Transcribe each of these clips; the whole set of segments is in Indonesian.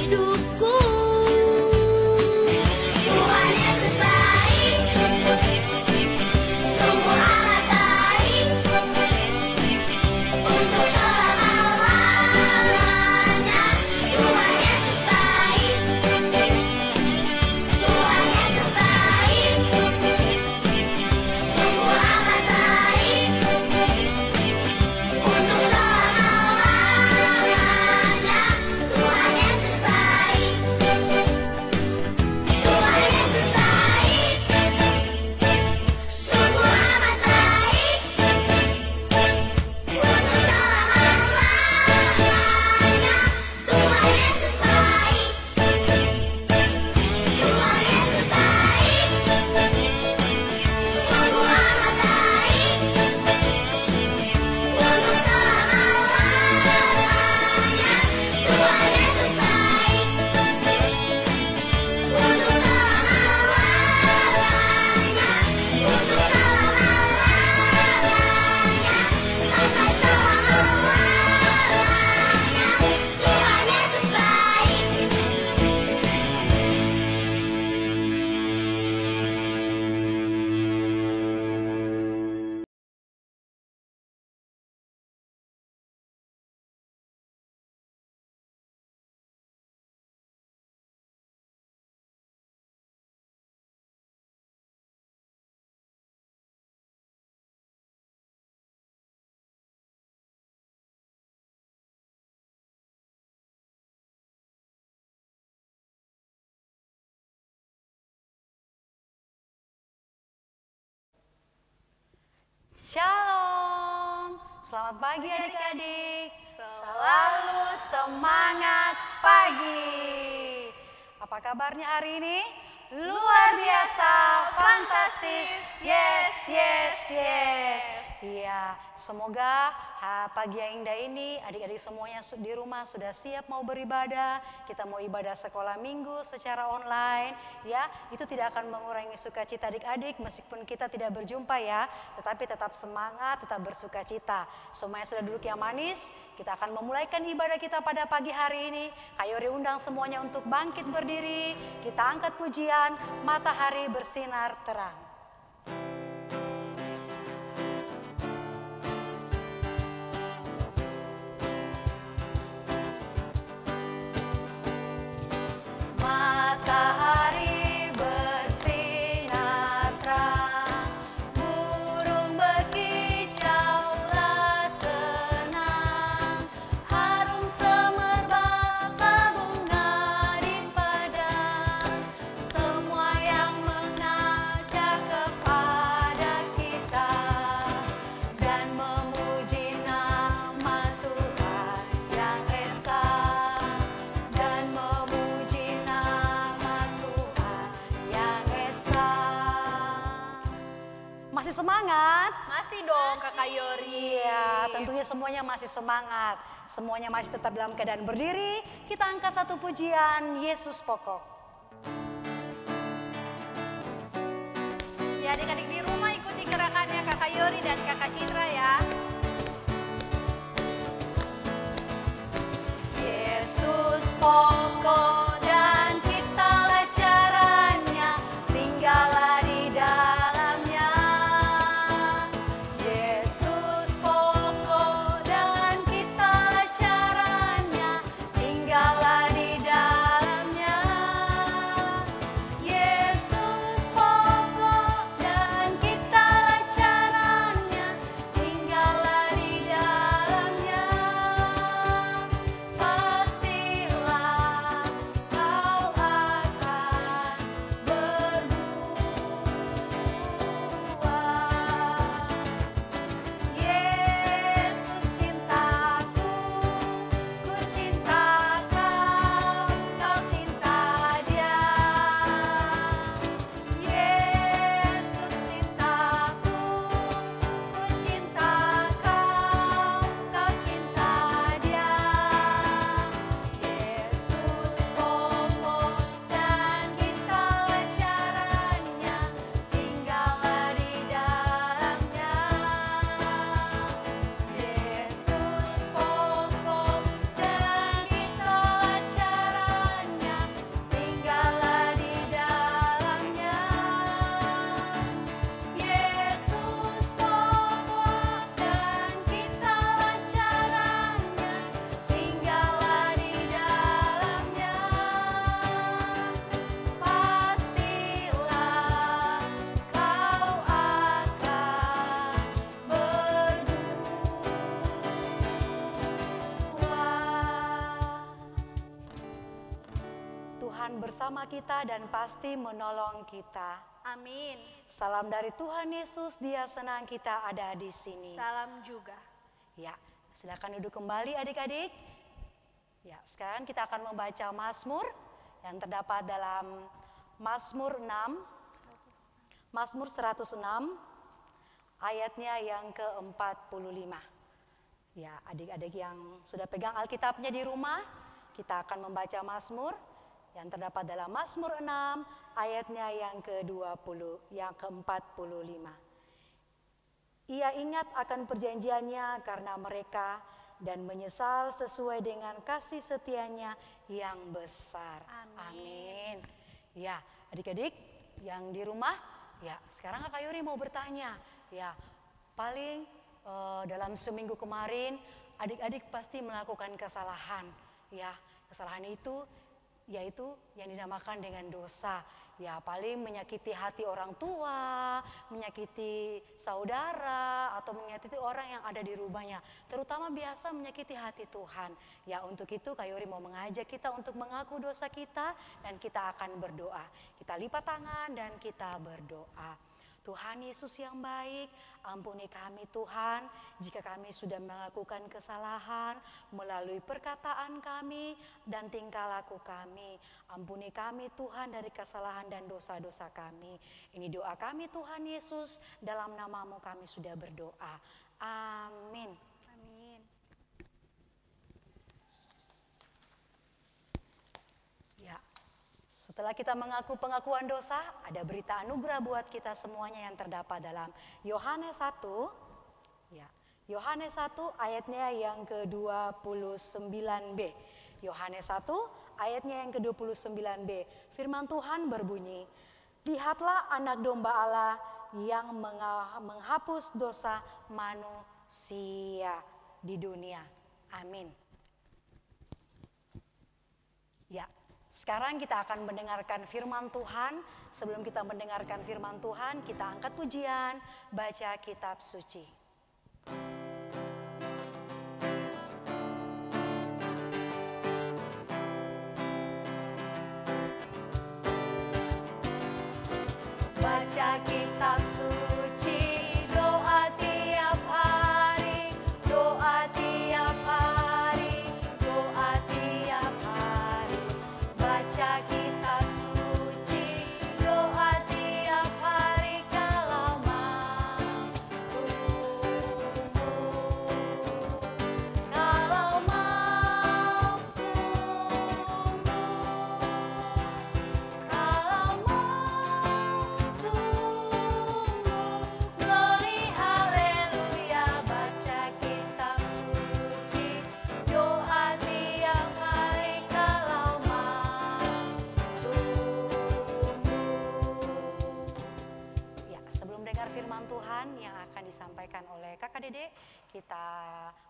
hidupku. Tuhan Yesus baik, sungguh amat baik, untuk selama-lamanya. Tuhan Yesus baik, Tuhan Yesus baik, sungguh amat baik, untuk selama-lamanya. Tuhan Yesus baik, Tuhan Yesus baik, sungguh amat baik, untuk selama-lamanya. Tuhan Yesus baik, Tuhan Yesus baik, sungguh amat baik, untuk selama-lamanya. Tuhan Yesus baik, untuk selama-lamanya, untuk selama-lamanya, sampai selama-lamanya. Tuhan Yesus baik. Shalom, selamat pagi adik-adik. Selalu semangat pagi. Apa kabarnya hari ini? Luar biasa, fantastis. Yes, yes, yes. Iya, semoga pagi yang indah ini adik-adik semuanya di rumah sudah siap mau beribadah. Kita mau ibadah sekolah minggu secara online, ya. Itu tidak akan mengurangi sukacita adik-adik meskipun kita tidak berjumpa ya, tetapi tetap semangat, tetap bersukacita. Semuanya sudah duduk yang manis. Kita akan memulaikan ibadah kita pada pagi hari ini. Kak Yori undang semuanya untuk bangkit berdiri. Kita angkat pujian, matahari bersinar terang. Matahari bersinar terang, burung berkicaulah senang, harum semerbak bunga di padang, semua yang mengajak kepada kita dan memuji nama Tuhan yang esa, dan memuji nama Tuhan yang esa. Masih semangat? Masih dong Kakak Yori. Iya, tentunya semuanya masih semangat. Semuanya masih tetap dalam keadaan berdiri. Kita angkat satu pujian, Yesus pokok. Ya adik-adik di rumah ikuti gerakannya Kakak Yori dan Kakak Citra ya. Yesus pokok dan kitalah caranya, tinggallah di dalamnya. Yesus pokok dan kitalah caranya, tinggallah di dalamnya. Yesus pokok dan kitalah caranya, tinggallah di dalamnya. Pastilah Tuhan bersama kita dan pasti menolong kita. Amin. Salam dari Tuhan Yesus, Dia senang kita ada di sini. Salam juga. Ya, silakan duduk kembali adik-adik. Ya, sekarang kita akan membaca Mazmur yang terdapat dalam Mazmur 6. Mazmur 106 ayatnya yang ke-45. Ya, adik-adik yang sudah pegang Alkitabnya di rumah, kita akan membaca Mazmur yang terdapat dalam Mazmur 6 ayatnya yang ke-45. Ia ingat akan perjanjiannya karena mereka dan menyesal sesuai dengan kasih setianya yang besar. Amin. Ya, adik-adik yang di rumah, ya sekarang Kakak Yuri mau bertanya, ya paling dalam seminggu kemarin adik-adik pasti melakukan kesalahan, ya kesalahan itu yaitu yang dinamakan dengan dosa, ya paling menyakiti hati orang tua, menyakiti saudara atau menyakiti orang yang ada di rumahnya, terutama biasa menyakiti hati Tuhan. Ya untuk itu Kak Yuri mau mengajak kita untuk mengaku dosa kita dan kita akan berdoa. Kita lipat tangan dan kita berdoa. Tuhan Yesus yang baik, ampuni kami Tuhan jika kami sudah melakukan kesalahan melalui perkataan kami dan tingkah laku kami. Ampuni kami Tuhan dari kesalahan dan dosa-dosa kami. Ini doa kami Tuhan Yesus, dalam nama-Mu kami sudah berdoa. Amin. Amin. Ya. Setelah kita mengaku pengakuan dosa, ada berita anugerah buat kita semuanya yang terdapat dalam Yohanes 1. Ya, Yohanes 1 ayatnya yang ke-29b. Yohanes 1 ayatnya yang ke-29b. Firman Tuhan berbunyi, "Lihatlah anak domba Allah yang menghapus dosa manusia di dunia." Amin. Ya. Sekarang kita akan mendengarkan firman Tuhan. Sebelum kita mendengarkan firman Tuhan, kita angkat pujian, baca kitab suci. Baca kitab suci, doa tiap hari, doa tiap hari, doa tiap hari. Baca kitab suci, doa tiap hari kalau mampu. Kalau mampu. Kalau mampu. Glory haleluya, baca kitab suci, doa tiap hari kalau mampu. Ya, sebelum dengar firman Tuhan yang akan disampaikan oleh Kakak Dede, kita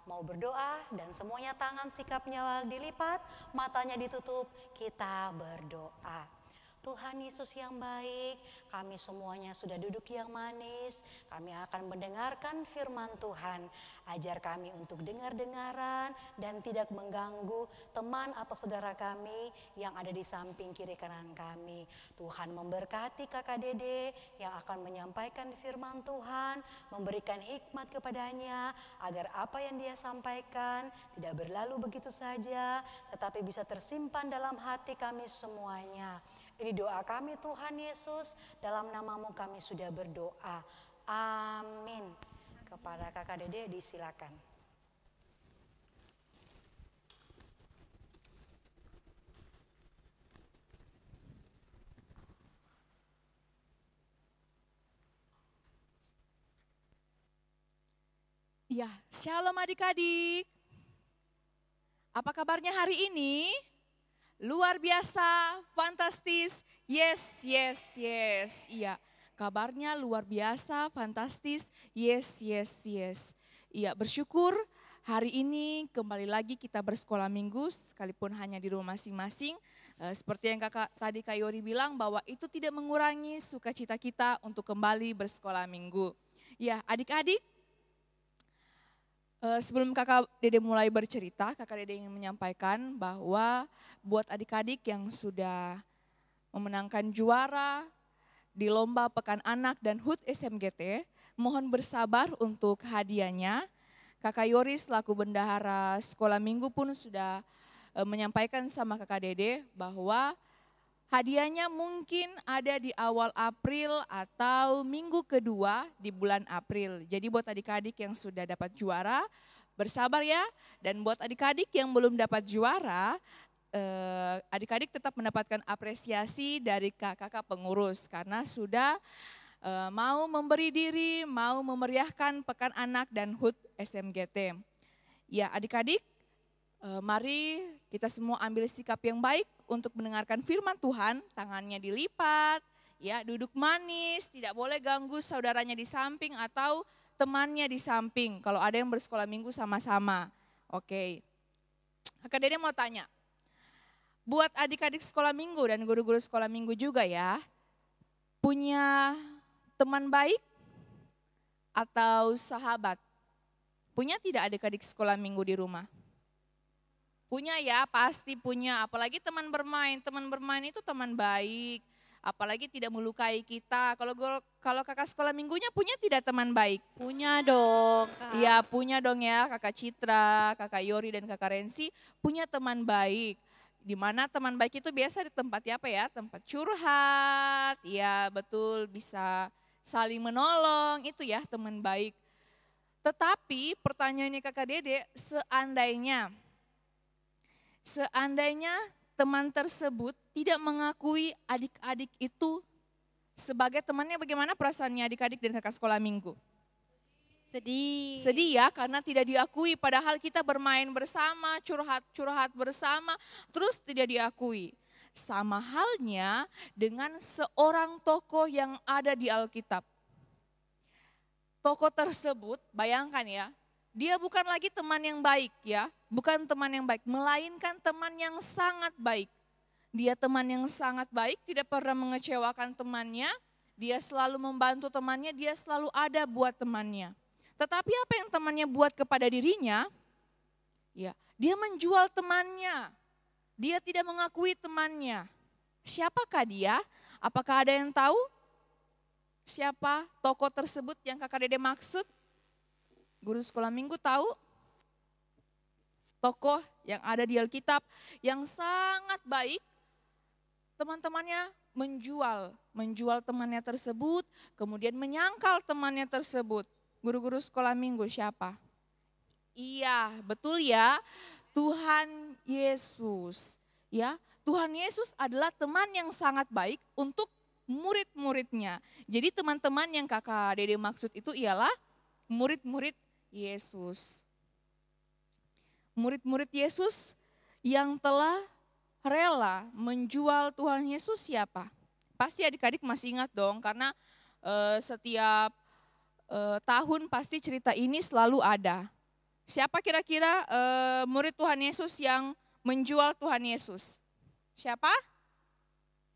mau berdoa dan semuanya tangan sikapnya dilipat, matanya ditutup, kita berdoa. Tuhan Yesus yang baik, kami semuanya sudah duduk yang manis, kami akan mendengarkan firman Tuhan. Ajar kami untuk dengar-dengaran dan tidak mengganggu teman atau saudara kami yang ada di samping kiri kanan kami. Tuhan memberkati Kakak Dede yang akan menyampaikan firman Tuhan, memberikan hikmat kepadanya agar apa yang dia sampaikan tidak berlalu begitu saja, tetapi bisa tersimpan dalam hati kami semuanya. Ini doa kami Tuhan Yesus, dalam nama-Mu kami sudah berdoa. Amin. Kepada Kakak Dede disilakan. Ya, shalom adik-adik. Apa kabarnya hari ini? Luar biasa, fantastis, yes, yes, yes. Iya, kabarnya luar biasa, fantastis, yes, yes, yes. Iya, bersyukur hari ini kembali lagi kita bersekolah minggu, sekalipun hanya di rumah masing-masing. Seperti yang tadi Kak Yori bilang bahwa itu tidak mengurangi sukacita kita untuk kembali bersekolah minggu. Ya, adik-adik. Sebelum Kakak Dede mulai bercerita, Kakak Dede ingin menyampaikan bahwa buat adik-adik yang sudah memenangkan juara di lomba Pekan Anak dan HUT SMGT. Mohon bersabar untuk hadiahnya. Kakak Yoris selaku bendahara sekolah minggu pun sudah menyampaikan sama Kakak Dede bahwa hadiahnya mungkin ada di awal April atau minggu kedua di bulan April. Jadi buat adik-adik yang sudah dapat juara, bersabar ya. Dan buat adik-adik yang belum dapat juara, adik-adik tetap mendapatkan apresiasi dari kakak-kakak pengurus karena sudah mau memberi diri, mau memeriahkan Pekan Anak dan HUT SMGT. Ya adik-adik, mari kita semua ambil sikap yang baik untuk mendengarkan firman Tuhan, tangannya dilipat, ya duduk manis, tidak boleh ganggu saudaranya di samping atau temannya di samping kalau ada yang bersekolah minggu sama-sama. Oke, Kakak Dede mau tanya, buat adik-adik sekolah minggu dan guru-guru sekolah minggu juga ya, punya teman baik atau sahabat? Punya tidak adik-adik sekolah minggu di rumah? Punya ya, pasti punya. Apalagi teman bermain. Teman bermain itu teman baik. Apalagi tidak melukai kita. Kalau kakak sekolah minggunya punya tidak teman baik? Punya dong, Kak. Iya punya dong ya, kakak Citra, kakak Yori dan kakak Rensi punya teman baik. Di mana teman baik itu biasa di tempat apa ya? Tempat curhat, ya betul, bisa saling menolong, itu ya teman baik. Tetapi pertanyaannya kakak Dede, seandainya teman tersebut tidak mengakui adik-adik itu sebagai temannya, bagaimana perasaannya adik-adik dan kakak sekolah minggu? Sedih. Sedih ya, karena tidak diakui padahal kita bermain bersama, curhat-curhat bersama, terus tidak diakui. Sama halnya dengan seorang tokoh yang ada di Alkitab. Tokoh tersebut, bayangkan ya, dia bukan lagi teman yang baik ya, bukan teman yang baik, melainkan teman yang sangat baik. Dia teman yang sangat baik, tidak pernah mengecewakan temannya, dia selalu membantu temannya, dia selalu ada buat temannya. Tetapi apa yang temannya buat kepada dirinya? Ya, dia menjual temannya. Dia tidak mengakui temannya. Siapakah dia? Apakah ada yang tahu? Siapa tokoh tersebut yang kakak Dede maksud? Guru sekolah minggu tahu? Tokoh yang ada di Alkitab yang sangat baik, teman-temannya menjual temannya tersebut, kemudian menyangkal temannya tersebut. Guru-guru sekolah minggu siapa? Iya, betul ya. Tuhan Yesus. Ya, Tuhan Yesus adalah teman yang sangat baik untuk murid-muridnya. Jadi teman-teman yang kakak Dede maksud itu ialah murid-murid Yesus. Murid-murid Yesus yang telah rela menjual Tuhan Yesus siapa? Pasti adik-adik masih ingat dong, karena setiap tahun pasti cerita ini selalu ada. Siapa kira-kira murid Tuhan Yesus yang menjual Tuhan Yesus? Siapa?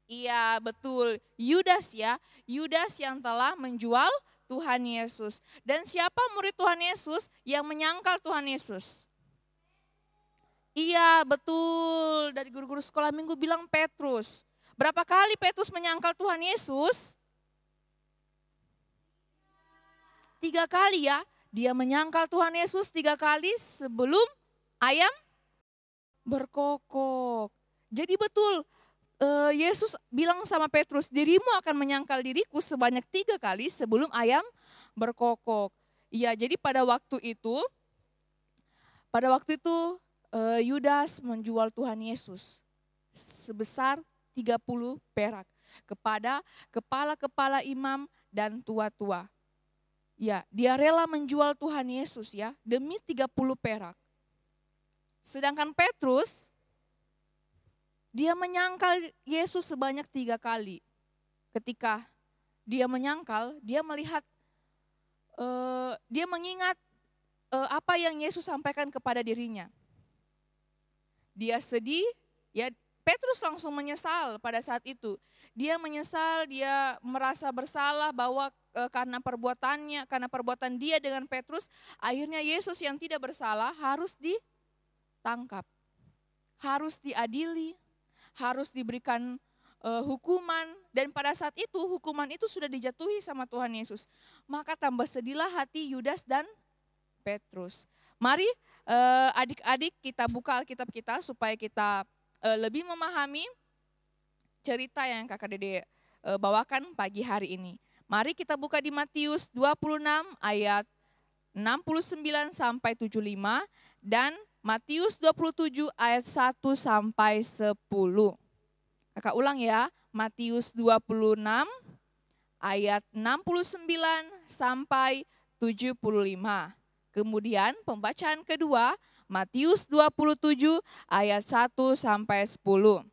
Iya betul, Yudas ya. Yudas yang telah menjual Tuhan Yesus. Dan siapa murid Tuhan Yesus yang menyangkal Tuhan Yesus? Iya betul, dari guru-guru sekolah minggu bilang Petrus. Berapa kali Petrus menyangkal Tuhan Yesus? 3 kali ya. Dia menyangkal Tuhan Yesus 3 kali sebelum ayam berkokok. Jadi betul, Yesus bilang sama Petrus, dirimu akan menyangkal diriku sebanyak 3 kali sebelum ayam berkokok. Iya, jadi pada waktu itu Yudas menjual Tuhan Yesus sebesar 30 perak kepada kepala-kepala imam dan tua-tua. Ya, dia rela menjual Tuhan Yesus ya demi 30 perak. Sedangkan Petrus, dia menyangkal Yesus sebanyak 3 kali. Ketika dia menyangkal, dia melihat, dia mengingat apa yang Yesus sampaikan kepada dirinya. Dia sedih, ya Petrus langsung menyesal pada saat itu. Dia menyesal, dia merasa bersalah bahwa karena perbuatan dia dengan Petrus, akhirnya Yesus yang tidak bersalah harus ditangkap, harus diadili, harus diberikan hukuman, dan pada saat itu hukuman itu sudah dijatuhi sama Tuhan Yesus. Maka tambah sedihlah hati Yudas dan Petrus. Mari adik-adik kita buka Alkitab kita supaya kita lebih memahami cerita yang Kakak Dede bawakan pagi hari ini. Mari kita buka di Matius 26 ayat 69 sampai 75 dan Matius 27 ayat 1 sampai 10. Kakak ulang ya, Matius 26 ayat 69 sampai 75. Kemudian pembacaan kedua, Matius 27 ayat 1 sampai 10.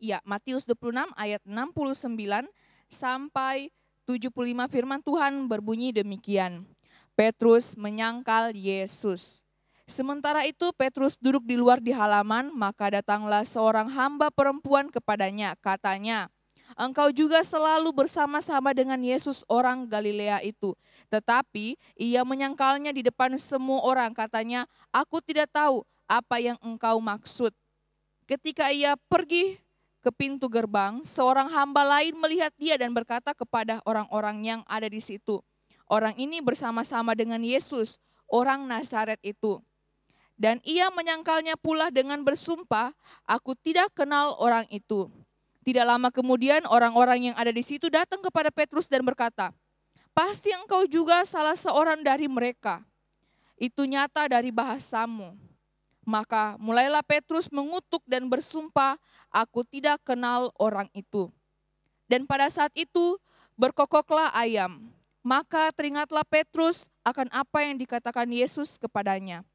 Ya, Matius 26 ayat 69 sampai 75 firman Tuhan berbunyi demikian. Petrus menyangkal Yesus. Sementara itu Petrus duduk di luar di halaman, maka datanglah seorang hamba perempuan kepadanya, katanya, "Engkau juga selalu bersama-sama dengan Yesus orang Galilea itu." Tetapi ia menyangkalnya di depan semua orang, katanya, "Aku tidak tahu apa yang engkau maksud." Ketika ia pergi ke pintu gerbang, seorang hamba lain melihat dia dan berkata kepada orang-orang yang ada di situ, "Orang ini bersama-sama dengan Yesus, orang Nazaret itu." Dan ia menyangkalnya pula dengan bersumpah, "Aku tidak kenal orang itu." Tidak lama kemudian orang-orang yang ada di situ datang kepada Petrus dan berkata, "Pasti engkau juga salah seorang dari mereka. Itu nyata dari bahasamu." Maka mulailah Petrus mengutuk dan bersumpah, "Aku tidak kenal orang itu." Dan pada saat itu berkokoklah ayam. Maka teringatlah Petrus akan apa yang dikatakan Yesus kepadanya.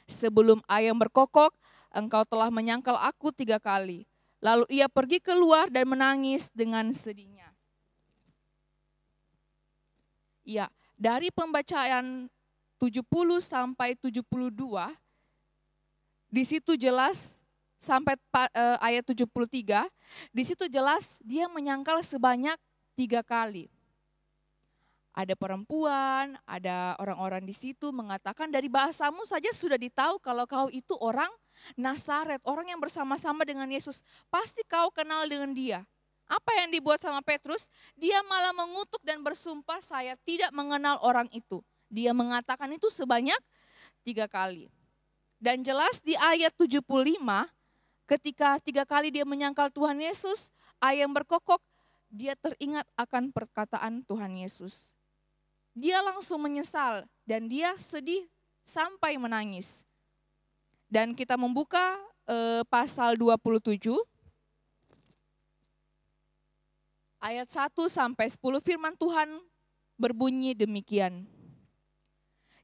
"Sebelum ayam berkokok, engkau telah menyangkal aku 3 kali." Lalu ia pergi keluar dan menangis dengan sedihnya. Ya, dari pembacaan 70 sampai 72, di situ jelas sampai ayat 73, di situ jelas dia menyangkal sebanyak 3 kali. Ada perempuan, ada orang-orang di situ mengatakan, "Dari bahasamu saja sudah ditahu kalau kau itu orang Nazaret, orang yang bersama-sama dengan Yesus. Pasti kau kenal dengan dia." Apa yang dibuat sama Petrus? Dia malah mengutuk dan bersumpah, "Saya tidak mengenal orang itu." Dia mengatakan itu sebanyak 3 kali. Dan jelas di ayat 75, ketika 3 kali dia menyangkal Tuhan Yesus, ayam berkokok, dia teringat akan perkataan Tuhan Yesus. Dia langsung menyesal dan dia sedih sampai menangis. Dan kita membuka pasal 27 ayat 1 sampai 10 firman Tuhan berbunyi demikian.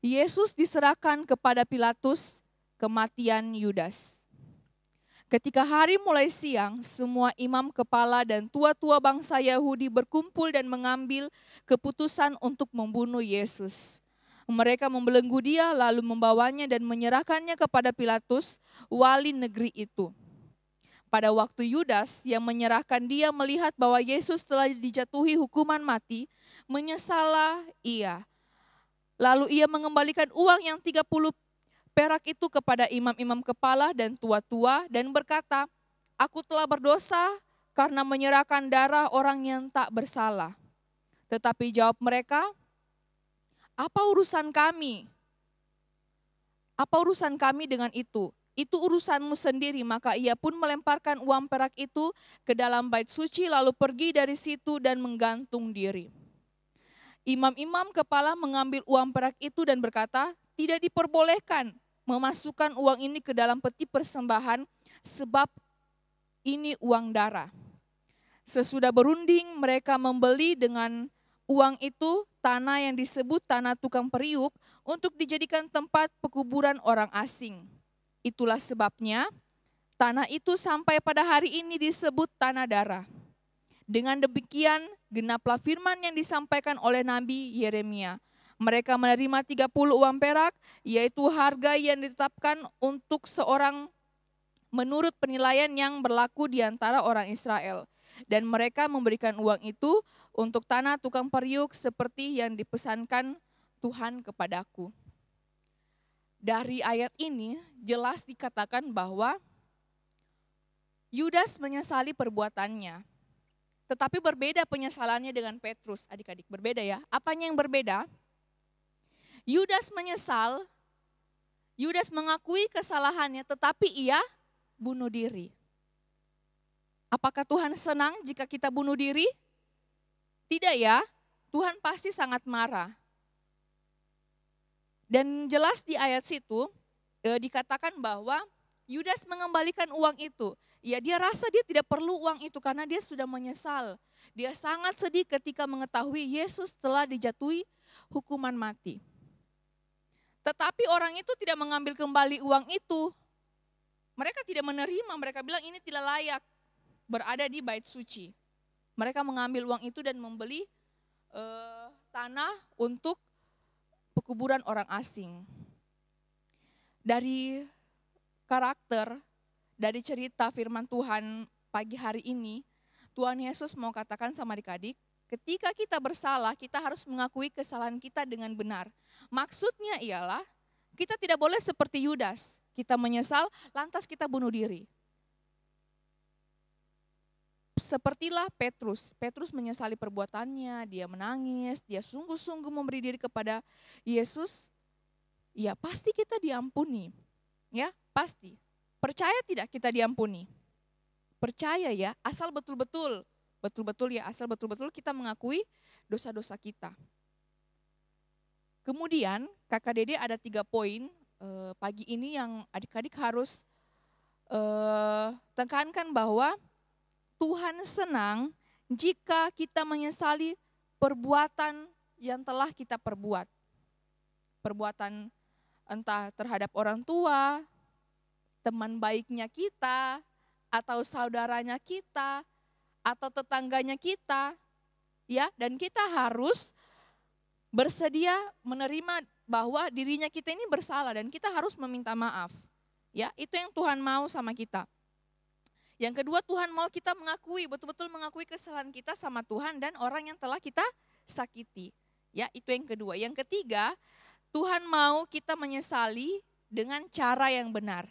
Yesus diserahkan kepada Pilatus, kematian Yudas. Ketika hari mulai siang, semua imam kepala dan tua-tua bangsa Yahudi berkumpul dan mengambil keputusan untuk membunuh Yesus. Mereka membelenggu dia lalu membawanya dan menyerahkannya kepada Pilatus, wali negeri itu. Pada waktu Yudas yang menyerahkan dia melihat bahwa Yesus telah dijatuhi hukuman mati, menyesallah ia. Lalu ia mengembalikan uang yang 30 perak itu kepada imam-imam kepala dan tua-tua dan berkata, "Aku telah berdosa karena menyerahkan darah orang yang tak bersalah." Tetapi jawab mereka, "Apa urusan kami? Apa urusan kami dengan itu? Itu urusanmu sendiri." Maka ia pun melemparkan uang perak itu ke dalam bait suci lalu pergi dari situ dan menggantung diri. Imam-imam kepala mengambil uang perak itu dan berkata, "Tidak diperbolehkan memasukkan uang ini ke dalam peti persembahan sebab ini uang darah." Sesudah berunding mereka membeli dengan uang itu tanah yang disebut tanah tukang periuk untuk dijadikan tempat pekuburan orang asing. Itulah sebabnya tanah itu sampai pada hari ini disebut tanah darah. Dengan demikian genaplah firman yang disampaikan oleh Nabi Yeremia. Mereka menerima 30 uang perak, yaitu harga yang ditetapkan untuk seorang menurut penilaian yang berlaku di antara orang Israel. Dan mereka memberikan uang itu untuk tanah tukang periuk seperti yang dipesankan Tuhan kepadaku. dari ayat ini jelas dikatakan bahwa Yudas menyesali perbuatannya. Tetapi berbeda penyesalannya dengan Petrus, adik-adik. Berbeda ya. Apanya yang berbeda? Yudas menyesal, Yudas mengakui kesalahannya, tetapi ia bunuh diri. Apakah Tuhan senang jika kita bunuh diri? Tidak ya, Tuhan pasti sangat marah. Dan jelas di ayat situ dikatakan bahwa Yudas mengembalikan uang itu. Ya, dia rasa dia tidak perlu uang itu karena dia sudah menyesal. Dia sangat sedih ketika mengetahui Yesus telah dijatuhi hukuman mati. Tetapi orang itu tidak mengambil kembali uang itu. Mereka tidak menerima, mereka bilang ini tidak layak berada di bait suci. Mereka mengambil uang itu dan membeli tanah untuk pekuburan orang asing. Dari karakter, dari cerita firman Tuhan pagi hari ini, Tuhan Yesus mau katakan sama adik-adik, ketika kita bersalah, kita harus mengakui kesalahan kita dengan benar. Maksudnya ialah, kita tidak boleh seperti Yudas, kita menyesal, lantas kita bunuh diri. Sepertilah Petrus. Petrus menyesali perbuatannya, dia menangis, dia sungguh-sungguh memberi diri kepada Yesus. Ya, pasti kita diampuni. Ya, pasti. Percaya tidak kita diampuni? Percaya ya, asal betul-betul kita mengakui dosa-dosa kita. Kemudian Kakak Dede ada 3 poin pagi ini yang adik-adik harus tekankan bahwa Tuhan senang jika kita menyesali perbuatan yang telah kita perbuat. Perbuatan entah terhadap orang tua, teman baiknya kita, atau saudaranya kita, atau tetangganya kita. Ya, dan kita harus bersedia menerima bahwa dirinya kita ini bersalah dan kita harus meminta maaf. Ya, itu yang Tuhan mau sama kita. Yang kedua, Tuhan mau kita mengakui, betul-betul mengakui kesalahan kita sama Tuhan dan orang yang telah kita sakiti. Ya, itu yang kedua. Yang ketiga, Tuhan mau kita menyesali dengan cara yang benar.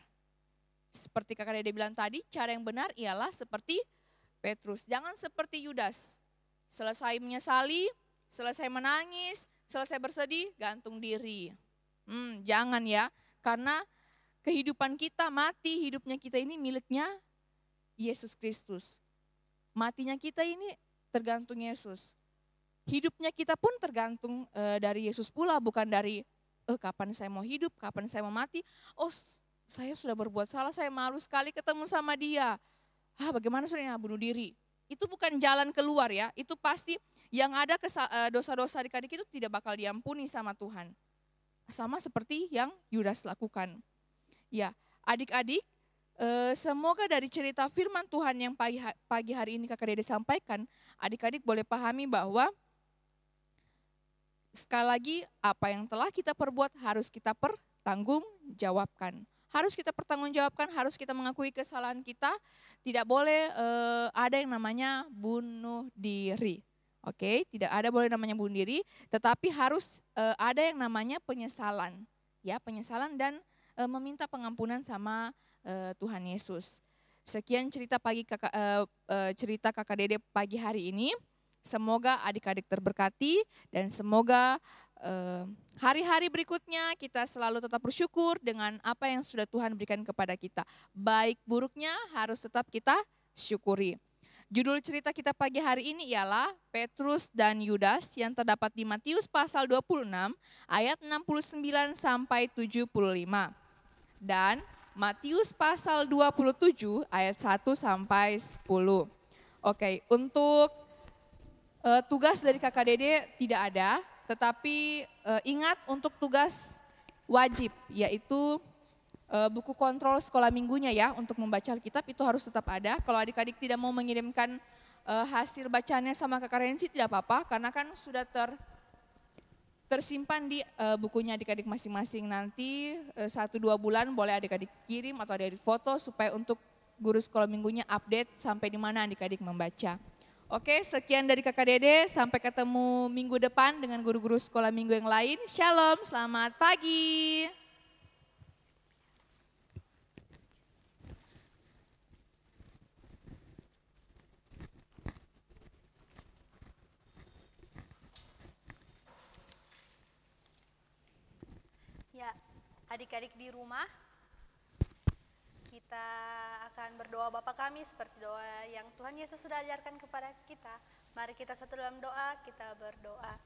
Seperti Kakak Dede bilang tadi, cara yang benar ialah seperti Petrus. Jangan seperti Yudas. Selesai menyesali, selesai menangis, selesai bersedih, gantung diri. Jangan ya, karena kehidupan kita mati, hidupnya kita ini miliknya Yesus Kristus. Matinya kita ini tergantung Yesus. Hidupnya kita pun tergantung dari Yesus pula, bukan dari kapan saya mau hidup, kapan saya mau mati. Oh, saya sudah berbuat salah, saya malu sekali ketemu sama dia. Bagaimana sudah bunuh diri? Itu bukan jalan keluar ya. Itu pasti yang ada dosa-dosa adik-adik itu tidak bakal diampuni sama Tuhan. Sama seperti yang Yudas lakukan. Ya, adik-adik, semoga dari cerita firman Tuhan yang pagi hari ini Kakak Dede sampaikan, adik-adik boleh pahami bahwa sekali lagi apa yang telah kita perbuat harus kita pertanggungjawabkan. Harus kita pertanggungjawabkan, harus kita mengakui kesalahan kita, tidak boleh ada yang namanya bunuh diri. Oke, tidak ada boleh namanya bunuh diri, tetapi harus ada yang namanya penyesalan. Ya, penyesalan dan meminta pengampunan sama Tuhan Yesus. Sekian cerita cerita Kakak Dede pagi hari ini. Semoga adik-adik terberkati dan semoga hari-hari berikutnya kita selalu tetap bersyukur dengan apa yang sudah Tuhan berikan kepada kita. Baik buruknya harus tetap kita syukuri. Judul cerita kita pagi hari ini ialah Petrus dan Yudas yang terdapat di Matius pasal 26 ayat 69 sampai 75. Dan Matius pasal 27 ayat 1 sampai 10. Oke, untuk tugas dari Kakak Dede tidak ada, tetapi ingat untuk tugas wajib yaitu buku kontrol sekolah minggunya ya untuk membaca Alkitab itu harus tetap ada. Kalau adik-adik tidak mau mengirimkan hasil bacanya sama Kakak Rensi tidak apa-apa karena kan sudah tersimpan di bukunya adik-adik masing-masing. Nanti 1-2 bulan boleh adik-adik kirim atau adik-adik foto supaya untuk guru sekolah minggunya update sampai di mana adik-adik membaca. Oke, sekian dari Kakak Dede, sampai ketemu minggu depan dengan guru-guru sekolah minggu yang lain. Shalom, selamat pagi. Adik-adik di rumah, kita akan berdoa Bapa kami seperti doa yang Tuhan Yesus sudah ajarkan kepada kita. Mari kita satu dalam doa, kita berdoa.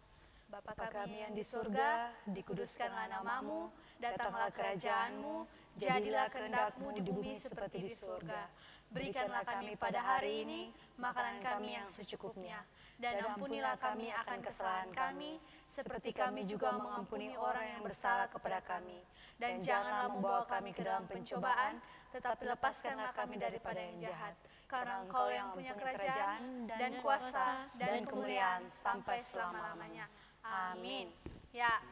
Bapa kami yang di surga, dikuduskanlah namamu, datanglah kerajaanmu, jadilah kehendak-mu di bumi seperti di surga. Berikanlah kami pada hari ini makanan kami yang secukupnya, dan ampunilah kami akan kesalahan kami, seperti kami juga mengampuni orang yang bersalah kepada kami. Dan janganlah membawa kami ke dalam pencobaan, tetapi lepaskanlah kami daripada yang jahat. Karena Engkau yang punya kerajaan dan kuasa dan kemuliaan sampai selama-lamanya. Amin. Ya,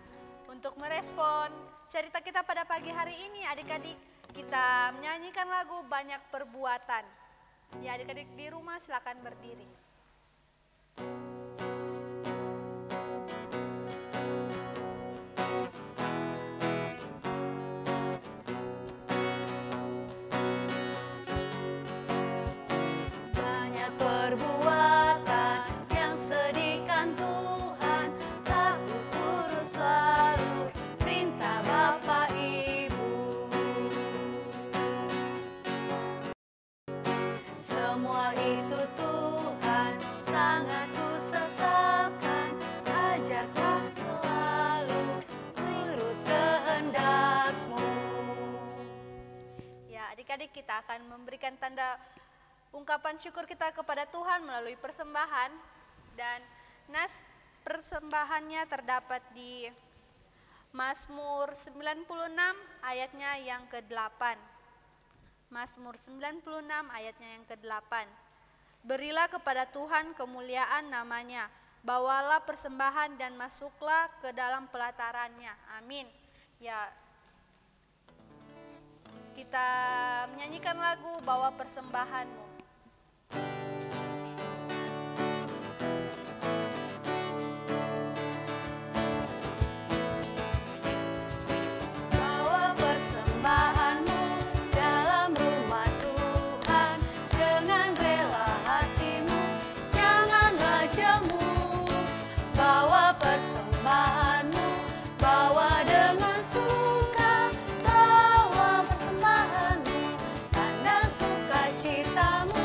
untuk merespon cerita kita pada pagi hari ini, adik-adik, kita menyanyikan lagu Banyak Perbuatan. Ya, adik-adik di rumah silakan berdiri. Banyak perbuatan yang sedihkan Tuhan, tak turut selalu perintah Bapa Ibu. Semua itu Tuhan sangat kusesalkan, ajarku selalu turut kehendak-Mu. Ya, adik-adik, kita akan memberikan tanda ungkapan syukur kita kepada Tuhan melalui persembahan, dan nas persembahannya terdapat di Mazmur 96 ayatnya yang ke-8. Mazmur 96 ayatnya yang ke-8. Berilah kepada Tuhan kemuliaan namanya, bawalah persembahan dan masuklah ke dalam pelatarannya. Amin. Ya, kita menyanyikan lagu Bawa Persembahanmu. Bawa persembahanmu dalam rumah Tuhan, dengan rela hatimu, janganlah jemu. Bawa persembahanmu, bawa dengan suka, bawa persembahanmu, tanda sukacitamu,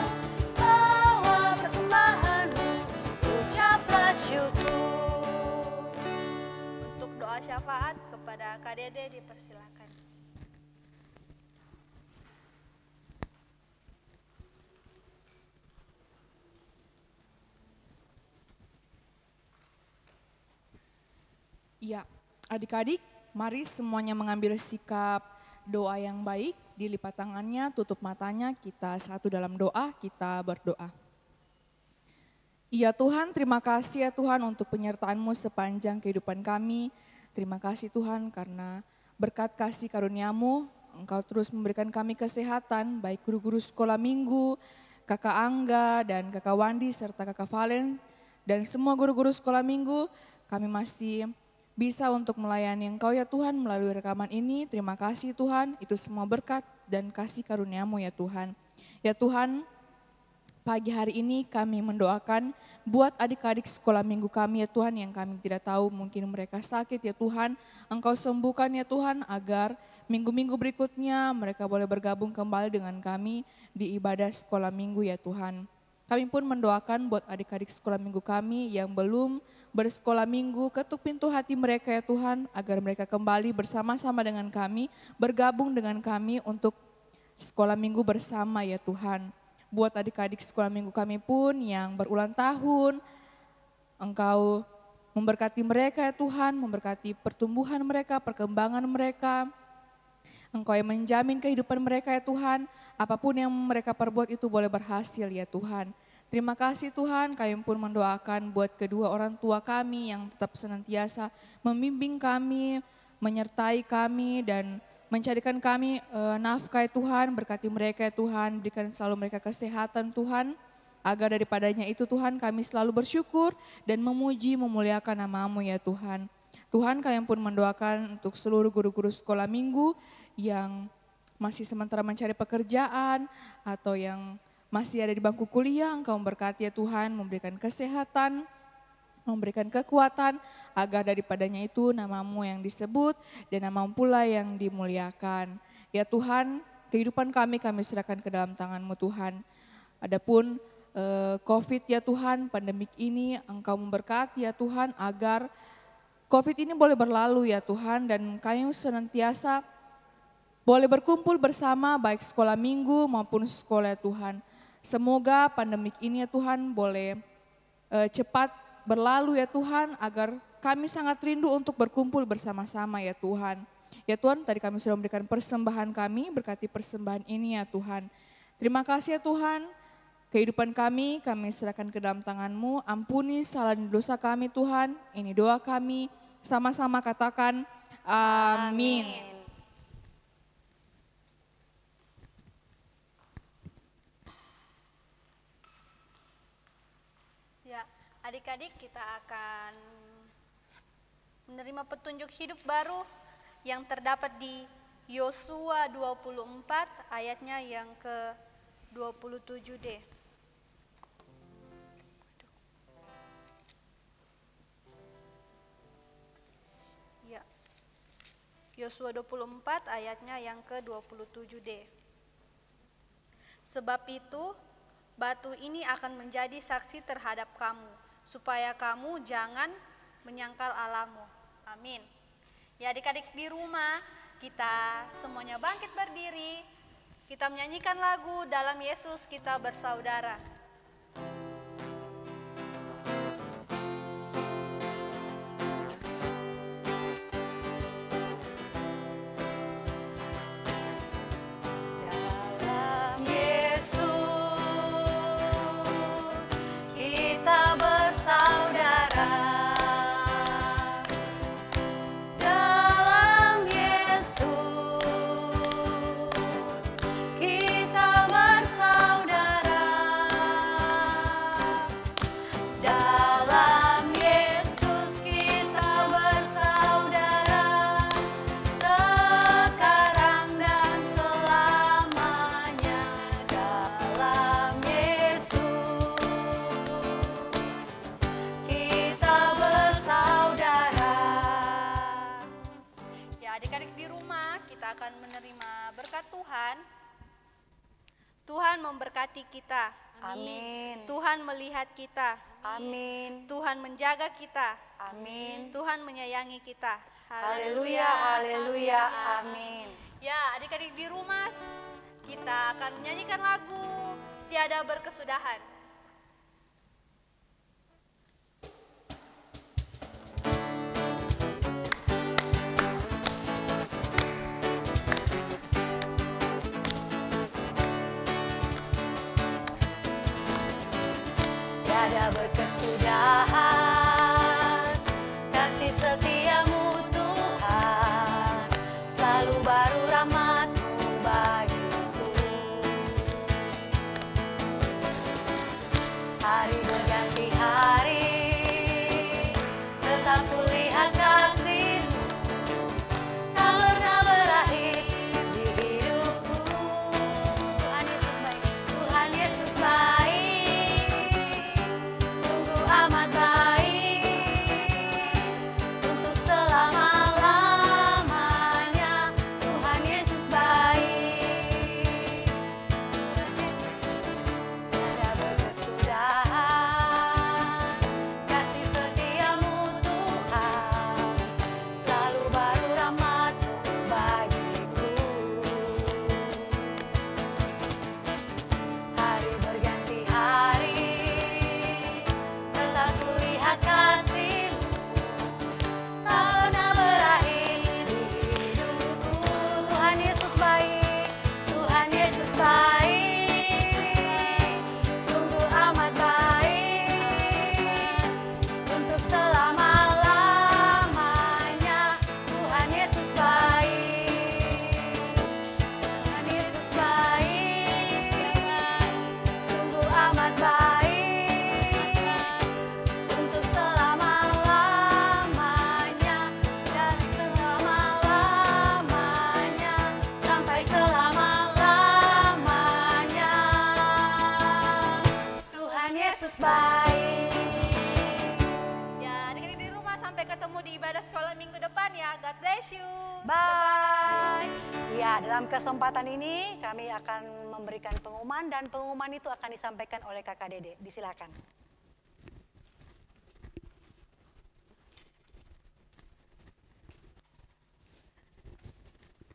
bawa persembahanmu, ucaplah syukur. Untuk doa syafaat kepada Kak Dede dipersilakan. Ya, adik-adik, mari semuanya mengambil sikap doa yang baik, dilipat tangannya, tutup matanya, kita satu dalam doa, kita berdoa. Ya Tuhan, terima kasih ya Tuhan untuk penyertaan-Mu sepanjang kehidupan kami. Terima kasih Tuhan karena berkat kasih karunia-Mu, Engkau terus memberikan kami kesehatan, baik guru-guru sekolah minggu, Kakak Angga dan Kakak Wandi serta Kakak Valen, dan semua guru-guru sekolah minggu, kami masih bisa untuk melayani Engkau ya Tuhan melalui rekaman ini. Terima kasih Tuhan, itu semua berkat dan kasih karunia-Mu ya Tuhan. Ya Tuhan, pagi hari ini kami mendoakan buat adik-adik sekolah minggu kami ya Tuhan yang kami tidak tahu mungkin mereka sakit ya Tuhan. Engkau sembuhkan ya Tuhan agar minggu-minggu berikutnya mereka boleh bergabung kembali dengan kami di ibadah sekolah minggu ya Tuhan. Kami pun mendoakan buat adik-adik sekolah minggu kami yang belum bersekolah minggu, ketuk pintu hati mereka ya Tuhan, agar mereka kembali bersama-sama dengan kami, bergabung dengan kami untuk sekolah minggu bersama ya Tuhan. Buat adik-adik sekolah minggu kami pun yang berulang tahun, Engkau memberkati mereka ya Tuhan, memberkati pertumbuhan mereka, perkembangan mereka. Engkau yang menjamin kehidupan mereka ya Tuhan, apapun yang mereka perbuat itu boleh berhasil ya Tuhan. Terima kasih Tuhan, kami pun mendoakan buat kedua orang tua kami yang tetap senantiasa membimbing kami, menyertai kami dan mencarikan kami nafkah ya Tuhan, berkati mereka ya Tuhan, berikan selalu mereka kesehatan Tuhan, agar daripadanya itu Tuhan kami selalu bersyukur dan memuji memuliakan nama-Mu ya Tuhan. Tuhan kami pun mendoakan untuk seluruh guru-guru sekolah minggu yang masih sementara mencari pekerjaan atau yang masih ada di bangku kuliah, Engkau memberkati ya Tuhan, memberikan kesehatan, memberikan kekuatan agar daripadanya itu namamu yang disebut dan namamu pula yang dimuliakan. Ya Tuhan, kehidupan kami serahkan ke dalam tangan-Mu Tuhan. Adapun COVID ya Tuhan, pandemik ini Engkau memberkati ya Tuhan agar COVID ini boleh berlalu ya Tuhan, dan kami senantiasa boleh berkumpul bersama baik sekolah minggu maupun sekolah ya Tuhan. Semoga pandemik ini ya Tuhan boleh cepat berlalu ya Tuhan, agar kami sangat rindu untuk berkumpul bersama-sama ya Tuhan. Ya Tuhan, tadi kami sudah memberikan persembahan kami, berkati persembahan ini ya Tuhan. Terima kasih ya Tuhan, kehidupan kami serahkan ke dalam tangan-Mu. Ampuni salah dan dosa kami Tuhan, ini doa kami, sama-sama katakan amin. Ya, adik-adik kita akan menerima petunjuk hidup baru yang terdapat di Yosua 24 ayatnya yang ke-27D. Ya. Yosua 24 ayatnya yang ke-27D. Sebab itu batu ini akan menjadi saksi terhadap kamu, supaya kamu jangan menyangkal Allahmu. Amin. Ya adik-adik di rumah, kita semuanya bangkit berdiri. Kita menyanyikan lagu Dalam Yesus Kita Bersaudara. Dalam Yesus kita bersaudara. Dalam Yesus kita bersaudara. Dalam Yesus kita bersaudara, sekarang dan selamanya. Dalam Yesus kita bersaudara. Ya adik-adik di rumah, kita akan menerima berkat Tuhan. Tuhan memberkati kita. Amin. Tuhan melihat kita. Amin. Tuhan menjaga kita. Amin. Tuhan menyayangi kita. Haleluya, haleluya, amin. Ya, adik-adik di rumah, kita akan menyanyikan lagu Tiada Berkesudahan. Tiada berkesudahan kasih setiamu Tuhan, selalu baru rahmat-Mu bagiku. Hari berganti hari, tetap kulihat kasih-Mu, tak pernah berakhir di hidupku. Tuhan Yesus baik, sungguh amat baik. di ibadah sekolah minggu depan ya. God bless you. Bye. Ya, dalam kesempatan ini kami akan memberikan pengumuman dan pengumuman itu akan disampaikan oleh Kakak Dede. Disilakan.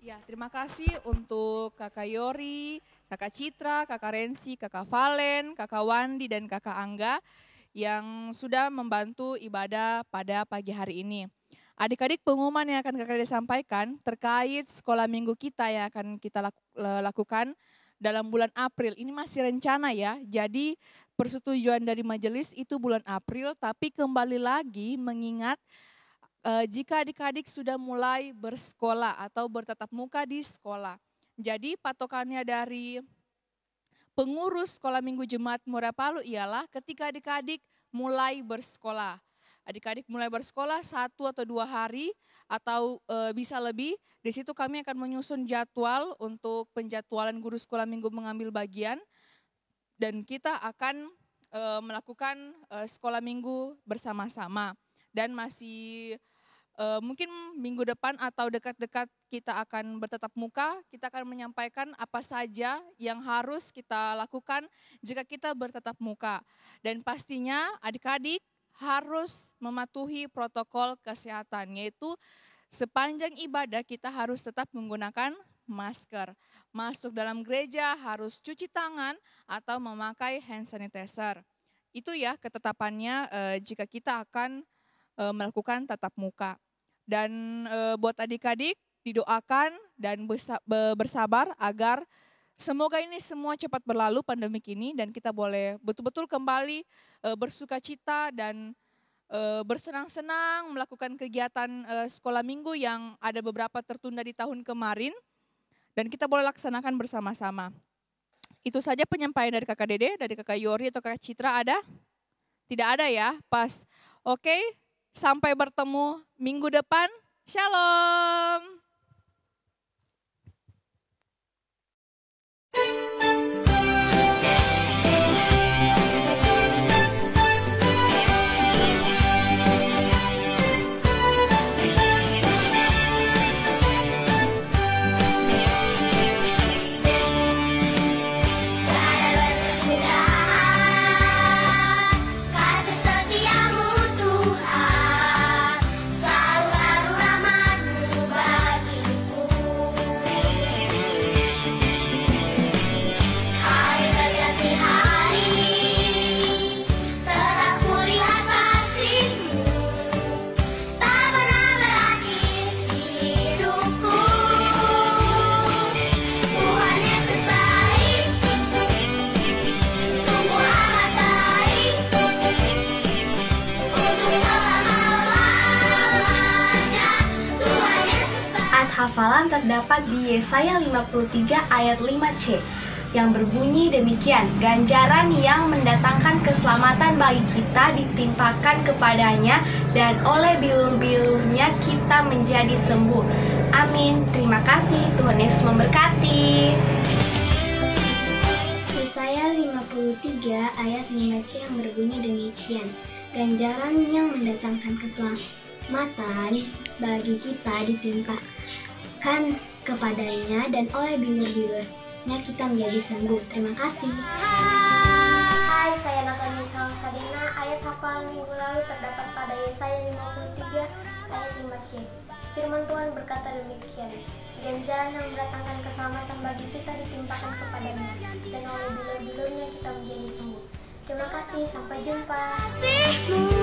Ya, terima kasih untuk Kakak Yori, Kakak Citra, Kakak Rensi, Kakak Valen, Kakak Wandi, dan Kakak Angga yang sudah membantu ibadah pada pagi hari ini. Adik-adik, pengumuman yang akan Kakak Dede sampaikan terkait sekolah minggu kita yang akan kita lakukan dalam bulan April. Ini masih rencana ya, jadi persetujuan dari majelis itu bulan April, tapi kembali lagi mengingat jika adik-adik sudah mulai bersekolah atau bertatap muka di sekolah. Jadi patokannya dari pengurus sekolah minggu Jemaat Muara Palu ialah ketika adik-adik mulai bersekolah. Adik-adik mulai bersekolah 1 atau 2 hari atau bisa lebih. Di situ kami akan menyusun jadwal untuk penjadwalan guru sekolah minggu mengambil bagian. Dan kita akan melakukan sekolah minggu bersama-sama. Dan masih mungkin minggu depan atau dekat-dekat kita akan bertatap muka, kita akan menyampaikan apa saja yang harus kita lakukan jika kita bertatap muka. Dan pastinya adik-adik harus mematuhi protokol kesehatan, yaitu sepanjang ibadah kita harus tetap menggunakan masker. Masuk dalam gereja harus cuci tangan atau memakai hand sanitizer. Itu ya ketetapannya jika kita akan melakukan tatap muka. Dan buat adik-adik didoakan dan bersabar agar semoga ini semua cepat berlalu pandemik ini dan kita boleh betul-betul kembali bersuka cita dan bersenang-senang melakukan kegiatan sekolah minggu yang ada beberapa tertunda di tahun kemarin dan kita boleh laksanakan bersama-sama. Itu saja penyampaian dari Kakak Dede, dari Kakak Yori atau Kakak Citra ada? Tidak ada ya? Pas. Oke. Sampai bertemu minggu depan. Shalom. Kasih setiamu Tuhan, selalu rahmat-Mu bagiku. Hari berganti hari, telah kulihat kasih-Mu, tak pernah berakhir di hidupku. Tuhan Yesus baik, sungguh amat baik, untuk selama-lamanya. Tuhan Yesus baik. Ayat hafalan terdapat di Yesaya 53 ayat 5c yang berbunyi demikian, ganjaran yang mendatangkan keselamatan bagi kita ditimpakan kepadanya dan oleh bilur-bilurnya kita menjadi sembuh. Amin. Terima kasih. Tuhan Yesus memberkati. Yesaya 53 ayat 5c yang berbunyi demikian, ganjaran yang mendatangkan keselamatan bagi kita ditimpakan kepadanya dan oleh bilur-bilurnya kita menjadi sembuh. Terima kasih. Hai, saya Natania Sadina. Ayat hafalan minggu lalu terdapat pada Yesaya 53 ayat 5c. Firman Tuhan berkata demikian, ganjaran yang mendatangkan keselamatan bagi kita ditimpakan kepadanya, dan oleh bilur-bilurnya kita menjadi sembuh. Terima kasih, sampai jumpa. Kasih-Mu